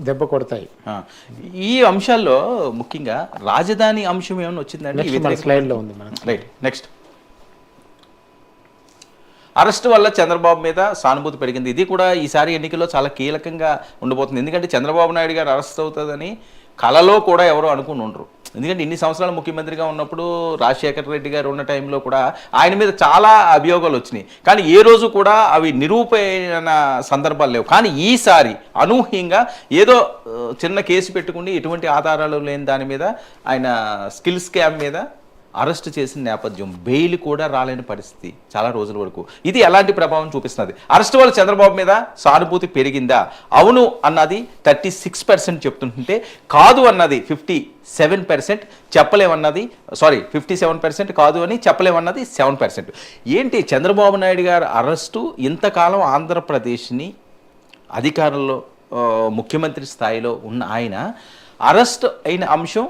దెబ్బ కొడతాయి. ఈ అంశాల్లో ముఖ్యంగా రాజధాని అంశం ఏమైనా వచ్చిందంటే స్లైడ్లో ఉంది మనకి. Right, next. అరెస్ట్ వల్ల చంద్రబాబు మీద సానుభూతి పెరిగింది. ఇది కూడా ఈసారి ఎన్నికల్లో చాలా కీలకంగా ఉండబోతుంది. ఎందుకంటే చంద్రబాబు నాయుడు గారు అరెస్ట్ అవుతుందని కలలో కూడా ఎవరో అనుకుని ఉండరు. ఎందుకంటే ఇన్ని సంవత్సరాలు ముఖ్యమంత్రిగా ఉన్నప్పుడు రాజశేఖర రెడ్డి గారు ఉన్న టైంలో కూడా ఆయన మీద చాలా అభియోగాలు వచ్చినాయి, కానీ ఏ రోజు కూడా అవి నిరూపణ సందర్భాలు లేవు. కానీ ఈసారి అనూహ్యంగా ఏదో చిన్న కేసు పెట్టుకుని ఎటువంటి ఆధారాలు లేని దాని మీద ఆయన స్కిల్ స్కామ్ మీద అరెస్ట్ చేసిన నేపథ్యం, బెయిల్ కూడా రాలేని పరిస్థితి చాలా రోజుల వరకు. ఇది ఎలాంటి ప్రభావం చూపిస్తున్నది? అరెస్ట్ వల్ల చంద్రబాబు మీద సానుభూతి పెరిగిందా? అవును అన్నది 36% చెప్తుంటే, కాదు అన్నది 57%, చెప్పలేమన్నది 57% కాదు అని చెప్పలేమన్నది 7%. ఏంటి చంద్రబాబు నాయుడు గారు అరెస్టు ఇంతకాలం ఆంధ్రప్రదేశ్ని అధికారంలో ముఖ్యమంత్రి స్థాయిలో ఉన్న ఆయన అరెస్ట్ అయిన అంశం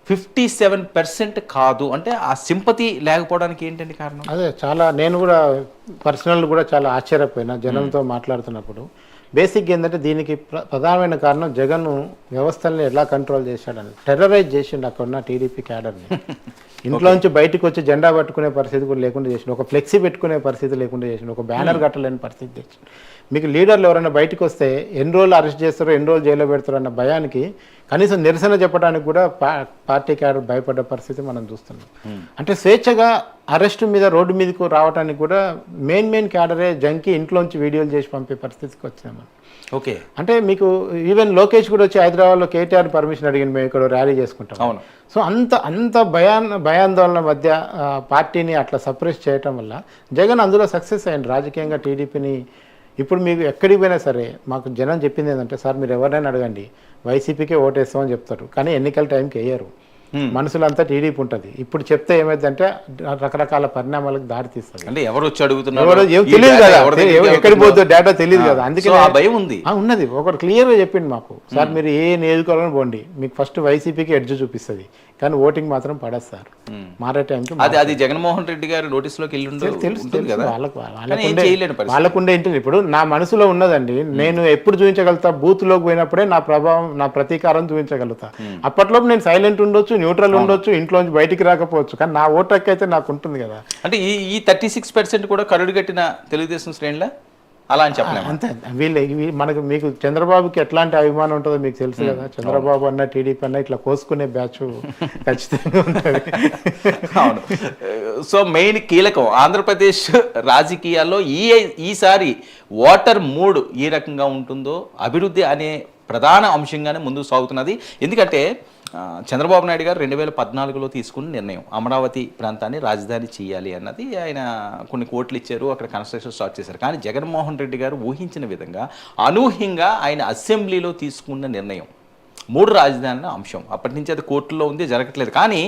57% కాదు అంటే ఆ సింపతి లేకపోవడానికి ఏంటండి కారణం? అదే నేను కూడా పర్సనల్ కూడా చాలా ఆశ్చర్యపోయినా జనంతో మాట్లాడుతున్నప్పుడు. బేసిక్గా ఏంటంటే దీనికి ప్రధానమైన కారణం జగన్ వ్యవస్థల్ని ఎలా కంట్రోల్ చేశాడని, టెర్రరైజ్ చేసిండు అక్కడ ఉన్న టీడీపీ క్యాడర్ని. ఇంట్లోంచి బయటకు వచ్చి జెండా పట్టుకునే పరిస్థితి కూడా లేకుండా చేసిండు, ఒక ఫ్లెక్సీ పెట్టుకునే పరిస్థితి లేకుండా చేసిండు, ఒక బ్యానర్ కట్టలేని పరిస్థితి తెచ్చిండు. మీకు లీడర్లు ఎవరైనా బయటకు వస్తే ఎన్ని రోజులు అరెస్ట్ చేస్తారో, ఎన్ని రోజులు జైల్లో పెడతారో అన్న భయానికి కనీసం నిరసన చెప్పడానికి కూడా పార్టీ క్యాడర్ భయపడ్డ పరిస్థితి మనం చూస్తున్నాం. అంటే స్వేచ్ఛగా అరెస్ట్ మీద రోడ్డు మీదకు రావడానికి కూడా మెయిన్ క్యాడరే జంకి ఇంట్లోంచి వీడియోలు చేసి పంపే పరిస్థితికి వచ్చాం మనం. ఓకే, అంటే మీకు ఈవెన్ లోకేష్ కూడా వచ్చి హైదరాబాద్లో కేటీఆర్ పర్మిషన్ అడిగింది, మేము ఇక్కడ ర్యాలీ చేసుకుంటాం. అవును. సో అంత భయాందోళన మధ్య పార్టీని అట్లా సప్రెస్ చేయటం వల్ల జగన్ అందులో సక్సెస్ అయ్యింది రాజకీయంగా. టీడీపీని ఇప్పుడు మీకు ఎక్కడికి పోయినా సరే మాకు జనం చెప్పింది ఏంటంటే, సార్ మీరు ఎవరైనా అడగండి వైసీపీకే ఓటేస్తామని చెప్తారు, కానీ ఎన్నికల టైంకి వేయరు. మనసులంతా టీడీపీ ఉంటుంది. ఇప్పుడు చెప్తే ఏమైందంటే రకరకాల పరిణామాలకు దారి తీస్తుంది. అంటే ఎవరు వచ్చి అడుగుతున్నారు తెలియదు కదా, ఎక్కడికి పోతుందో డేటా తెలియదు కదా, అందుకే భయం ఉంది. ఉన్నది. ఒకటి క్లియర్గా చెప్పింది మాకు, సార్ మీరు ఏ నియోజకవర్గం పోండి మీకు ఫస్ట్ వైసీపీకి ఎడ్జ్ చూపిస్తుంది, కానీ ఓటింగ్ మాత్రం పడదు సార్ మారే టైంకి. అది జగన్మోహన్ రెడ్డి గారు నోటీసులోకి వెళ్ళి తెలుసు వాళ్ళకుండే ఇంటి. ఇప్పుడు నా మనసులో ఉన్నదండి, నేను ఎప్పుడు చూపించగలుగుతా, బూత్లోకి పోయినప్పుడే నా ప్రభావం నా ప్రతీకారం చూపించగలుగుతా. అప్పట్లోపు నేను సైలెంట్ ఉండొచ్చు, న్యూట్రల్ ఉండొచ్చు, ఇంట్లోంచి బయటికి రాకపోవచ్చు, కానీ నా ఓటు హక్కు అయితే నాకు ఉంటుంది కదా. అంటే ఈ 36% కూడా కరుడు కట్టిన తెలుగుదేశం శ్రేణిలా అలా అని చెప్పలేము. అంతే. మనకు మీకు చంద్రబాబుకి ఎట్లాంటి అభిమానం ఉంటుందో మీకు తెలుసు కదా. చంద్రబాబు అన్న టీడీపీ అన్న ఇట్లా కోసుకునే బ్యాచ్ ఖచ్చితంగా ఉంటుంది. అవును. సో మెయిన్ కీలకం ఆంధ్రప్రదేశ్ రాజకీయాల్లో ఈసారి ఓటర్ మూడ్ ఏ రకంగా ఉంటుందో, అభివృద్ధి అనే ప్రధాన అంశంగానే ముందుకు సాగుతున్నది. ఎందుకంటే చంద్రబాబు నాయుడు గారు 2014లో తీసుకున్న నిర్ణయం, అమరావతి ప్రాంతాన్ని రాజధాని చేయాలి అన్నది. ఆయన కొన్ని కోట్లు ఇచ్చారు, అక్కడ కన్స్ట్రక్షన్ స్టార్ట్ చేశారు. కానీ జగన్మోహన్ రెడ్డి గారు ఊహించిన విధంగా అనూహ్యంగా ఆయన అసెంబ్లీలో తీసుకున్న నిర్ణయం 3 రాజధానుల అంశం. అప్పటి నుంచి అది కోర్టులో ఉంది, జరగట్లేదు. కానీ